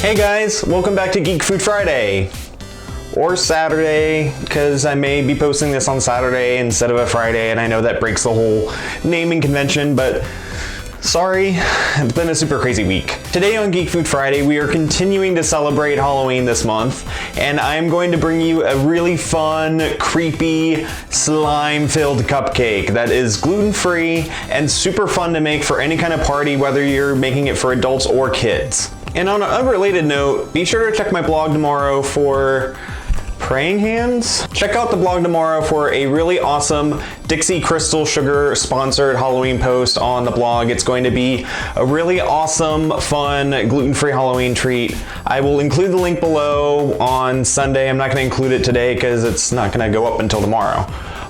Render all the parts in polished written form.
Hey guys, welcome back to Geek Food Friday. Or Saturday, because I may be posting this on Saturday instead of a Friday, and I know that breaks the whole naming convention, but sorry, it's been a super crazy week. Today on Geek Food Friday, we are continuing to celebrate Halloween this month, and I'm going to bring you a really fun, creepy, slime-filled cupcake that is gluten-free and super fun to make for any kind of party, whether you're making it for adults or kids. And on an unrelated note, be sure to check my blog tomorrow for praying hands. Check out the blog tomorrow for a really awesome Dixie Crystal Sugar sponsored Halloween post on the blog. It's going to be a really awesome, fun, gluten-free Halloween treat. I will include the link below on Sunday. I'm not going to include it today because it's not going to go up until tomorrow.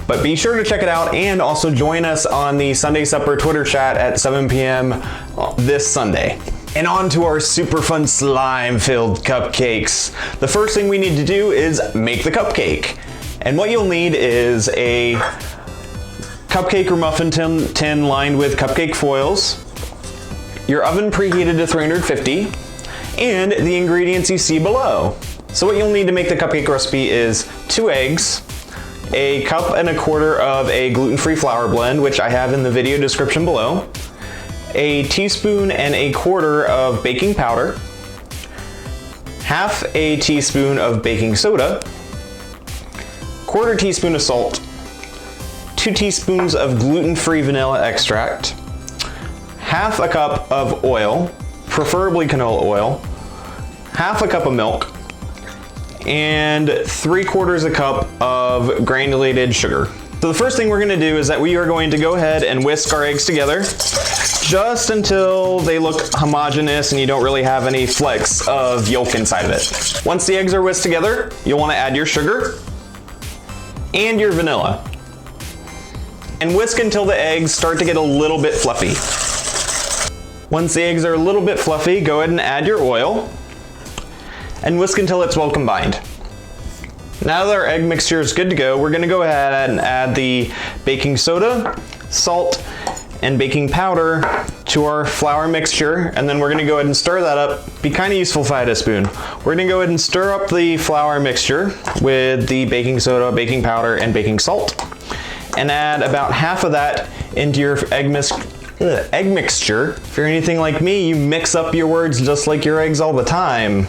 But be sure to check it out and also join us on the Sunday Supper Twitter chat at 7 p.m. this Sunday. And on to our super fun slime-filled cupcakes. The first thing we need to do is make the cupcake. And what you'll need is a cupcake or muffin tin lined with cupcake foils, your oven preheated to 350, and the ingredients you see below. So what you'll need to make the cupcake recipe is 2 eggs, a cup and a quarter of a gluten-free flour blend, which I have in the video description below, a teaspoon and a quarter of baking powder, half a teaspoon of baking soda, quarter teaspoon of salt, 2 teaspoons of gluten-free vanilla extract, half a cup of oil, preferably canola oil, half a cup of milk, and 3/4 a cup of granulated sugar. So the first thing we're going to do is that we are going to go ahead and whisk our eggs together just until they look homogeneous and you don't really have any flecks of yolk inside of it. Once the eggs are whisked together, you'll want to add your sugar and your vanilla. And whisk until the eggs start to get a little bit fluffy. Once the eggs are a little bit fluffy, go ahead and add your oil and whisk until it's well combined. Now that our egg mixture is good to go, we're going to go ahead and add the baking soda, salt, and baking powder to our flour mixture, and then we're going to go ahead and stir that up. Be kind of useful if I had a spoon. We're going to go ahead and stir up the flour mixture with the baking soda, baking powder, and baking salt, and add about half of that into your egg mixture. If you're anything like me, you mix up your words just like your eggs all the time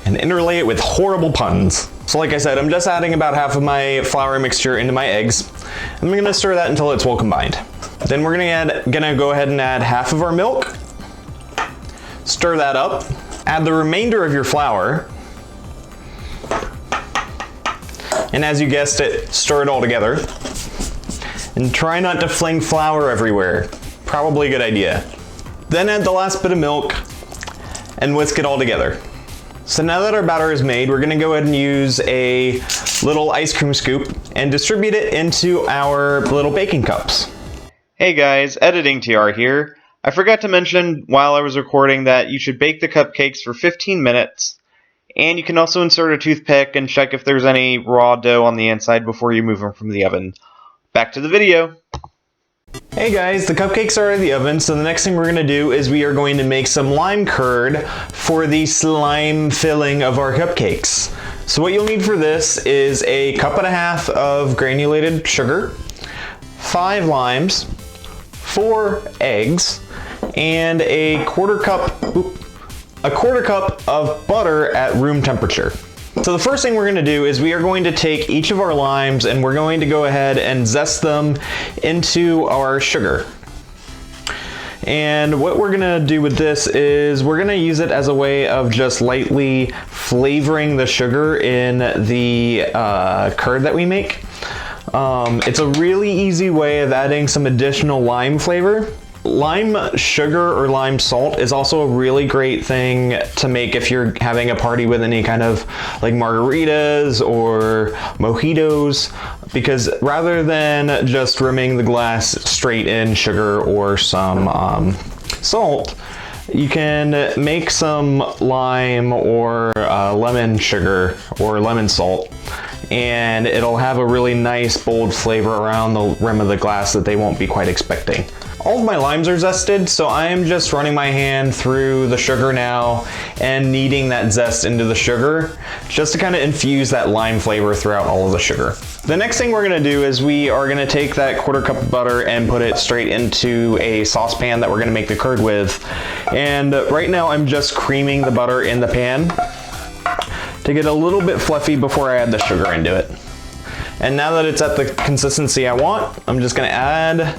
and interlay it with horrible puns. So like I said, I'm just adding about half of my flour mixture into my eggs. I'm gonna stir that until it's well combined. Then we're gonna go ahead and add half of our milk, stir that up, add the remainder of your flour, and as you guessed it, stir it all together. And try not to fling flour everywhere. Probably a good idea. Then add the last bit of milk and whisk it all together. So now that our batter is made, we're gonna go ahead and use a little ice cream scoop and distribute it into our little baking cups. Hey guys, Editing TR here. I forgot to mention while I was recording that you should bake the cupcakes for 15 minutes, and you can also insert a toothpick and check if there's any raw dough on the inside before you move them from the oven. Back to the video. Hey guys, the cupcakes are in the oven, so the next thing we're going to do is we are going to make some lime curd for the slime filling of our cupcakes. So what you'll need for this is a cup and a half of granulated sugar, 5 limes, 4 eggs, and a quarter cup of butter at room temperature. So the first thing we're going to do is we are going to take each of our limes and we're going to go ahead and zest them into our sugar. And what we're going to do with this is we're going to use it as a way of just lightly flavoring the sugar in the curd that we make. It's a really easy way of adding some additional lime flavor. Lime sugar or lime salt is also a really great thing to make if you're having a party with any kind of like margaritas or mojitos, because rather than just rimming the glass straight in sugar or some salt, you can make some lime or lemon sugar or lemon salt and it'll have a really nice bold flavor around the rim of the glass that they won't be quite expecting. All of my limes are zested, so I am just running my hand through the sugar now and kneading that zest into the sugar just to kind of infuse that lime flavor throughout all of the sugar. The next thing we're gonna do is we are gonna take that 1/4 cup of butter and put it straight into a saucepan that we're gonna make the curd with. And right now I'm just creaming the butter in the pan to get a little bit fluffy before I add the sugar into it. And now that it's at the consistency I want, I'm just gonna add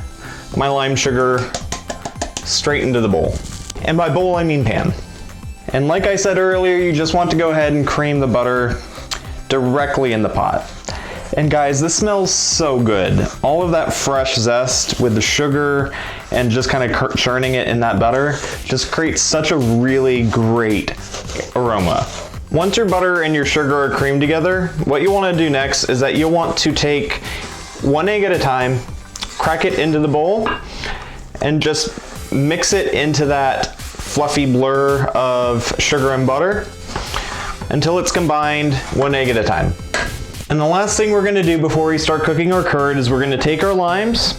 my lime sugar straight into the bowl. And by bowl, I mean pan. And like I said earlier, you just want to go ahead and cream the butter directly in the pot. And guys, this smells so good. All of that fresh zest with the sugar and just kind of churning it in that butter just creates such a really great aroma. Once your butter and your sugar are creamed together, what you want to do next is that you'll want to take 1 egg at a time, crack it into the bowl, and just mix it into that fluffy blur of sugar and butter until it's combined 1 egg at a time. And the last thing we're gonna do before we start cooking our curd is we're gonna take our limes,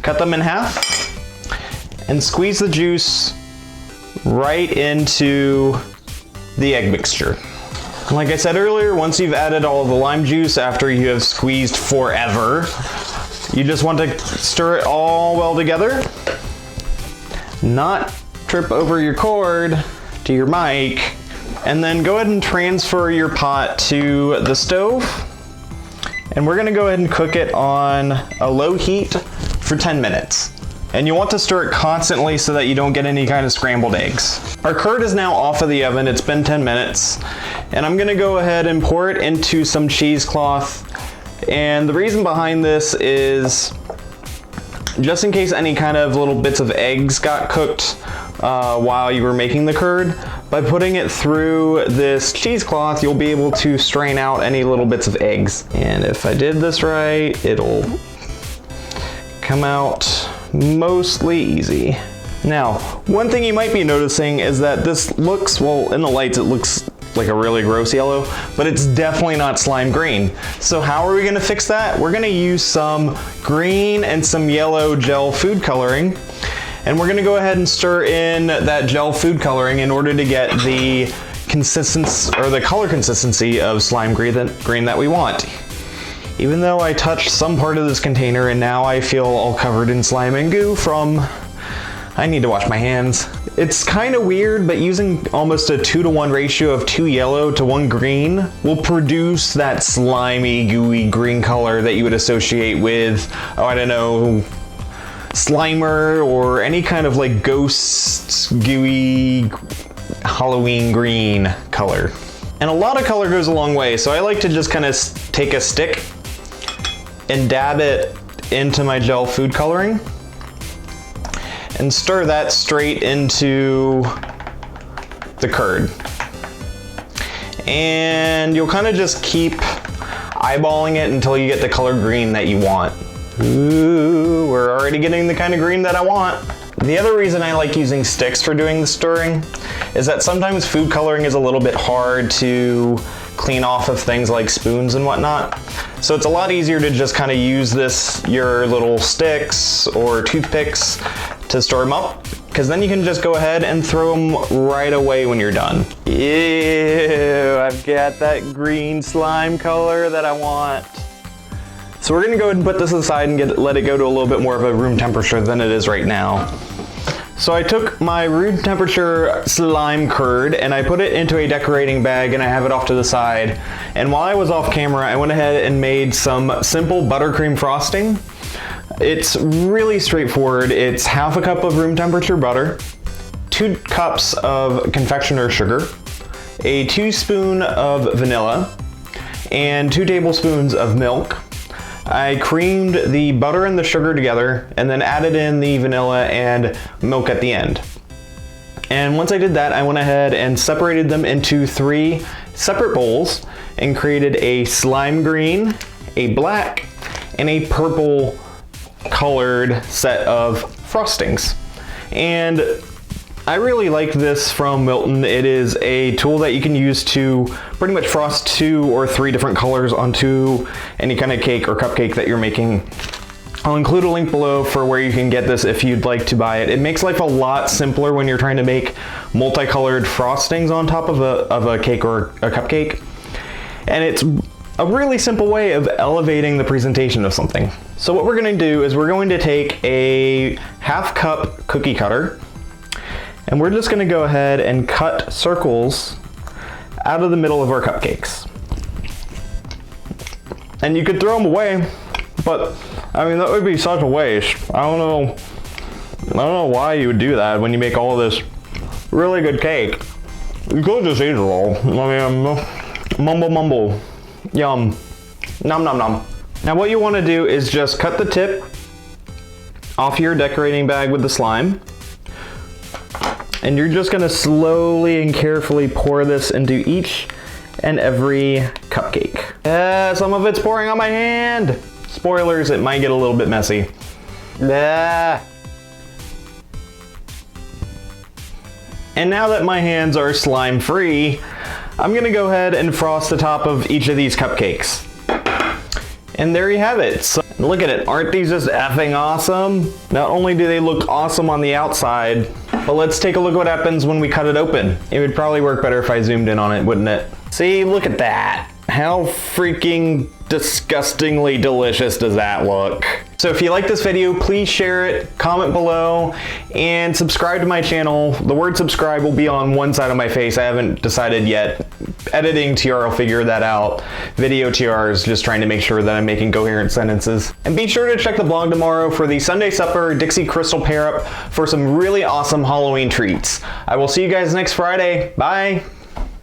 cut them in half, and squeeze the juice right into the egg mixture. And like I said earlier, once you've added all of the lime juice after you have squeezed forever, you just want to stir it all well together, not trip over your cord to your mic, and then go ahead and transfer your pot to the stove. And we're gonna go ahead and cook it on a low heat for 10 minutes. And you want to stir it constantly so that you don't get any kind of scrambled eggs. Our curd is now off of the oven. It's been 10 minutes. And I'm gonna go ahead and pour it into some cheesecloth. And the reason behind this is just in case any kind of little bits of eggs got cooked while you were making the curd. By putting it through this cheesecloth, you'll be able to strain out any little bits of eggs. And if I did this right, it'll come out mostly easy. Now, one thing you might be noticing is that this looks, well, in the lights it looks like a really gross yellow, but it's definitely not slime green. So how are we gonna fix that? We're gonna use some green and some yellow gel food coloring, and we're gonna go ahead and stir in that gel food coloring in order to get the consistency, or the color consistency of slime green that we want. Even though I touched some part of this container and now I feel all covered in slime and goo from, I need to wash my hands. It's kind of weird, but using almost a 2-to-1 ratio of 2 yellow to 1 green will produce that slimy, gooey green color that you would associate with, oh, I don't know, Slimer or any kind of like ghost, gooey, Halloween green color. And a lot of color goes a long way, so I like to just kind of take a stick and dab it into my gel food coloring and stir that straight into the curd. And you'll kind of just keep eyeballing it until you get the color green that you want. Ooh, we're already getting the kind of green that I want. The other reason I like using sticks for doing the stirring is that sometimes food coloring is a little bit hard to clean off of things like spoons and whatnot. So it's a lot easier to just kind of use your little sticks or toothpicks to store them up, because then you can just go ahead and throw them right away when you're done. Ew, I've got that green slime color that I want. So we're gonna go ahead and put this aside and let it go to a little bit more of a room temperature than it is right now. So I took my room temperature slime curd and I put it into a decorating bag and I have it off to the side. And while I was off camera, I went ahead and made some simple buttercream frosting. It's really straightforward. It's 1/2 cup of room temperature butter, 2 cups of confectioner's sugar, a 2 spoon of vanilla, and 2 tablespoons of milk. I creamed the butter and the sugar together and then added in the vanilla and milk at the end. And once I did that, I went ahead and separated them into 3 separate bowls and created a slime green, a black, and a purple colored set of frostings. And I really like this from Milton. It is a tool that you can use to pretty much frost 2 or 3 different colors onto any kind of cake or cupcake that you're making. I'll include a link below for where you can get this if you'd like to buy it. It makes life a lot simpler when you're trying to make multicolored frostings on top of a cake or a cupcake. And it's a really simple way of elevating the presentation of something. So what we're going to do is we're going to take a 1/2 cup cookie cutter, and we're just going to go ahead and cut circles out of the middle of our cupcakes. And you could throw them away, but I mean, that would be such a waste. I don't know why you would do that when you make all this really good cake. You could just eat it all. I mean, mumble mumble. Yum. Nom nom nom. Now what you want to do is just cut the tip off your decorating bag with the slime. And you're just going to slowly and carefully pour this into each and every cupcake. Some of it's pouring on my hand. Spoilers, it might get a little bit messy. And now that my hands are slime free, I'm gonna go ahead and frost the top of each of these cupcakes. And there you have it. So, look at it, aren't these just effing awesome? Not only do they look awesome on the outside, but let's take a look what happens when we cut it open. It would probably work better if I zoomed in on it, wouldn't it? See, look at that. How freaking disgustingly delicious does that look? So if you like this video, please share it, comment below, and subscribe to my channel. The word subscribe will be on one side of my face. I haven't decided yet. Editing TR will figure that out. Video TR is just trying to make sure that I'm making coherent sentences. And be sure to check the blog tomorrow for the Sunday Supper Dixie Crystal pair up for some really awesome Halloween treats. I will see you guys next Friday. Bye.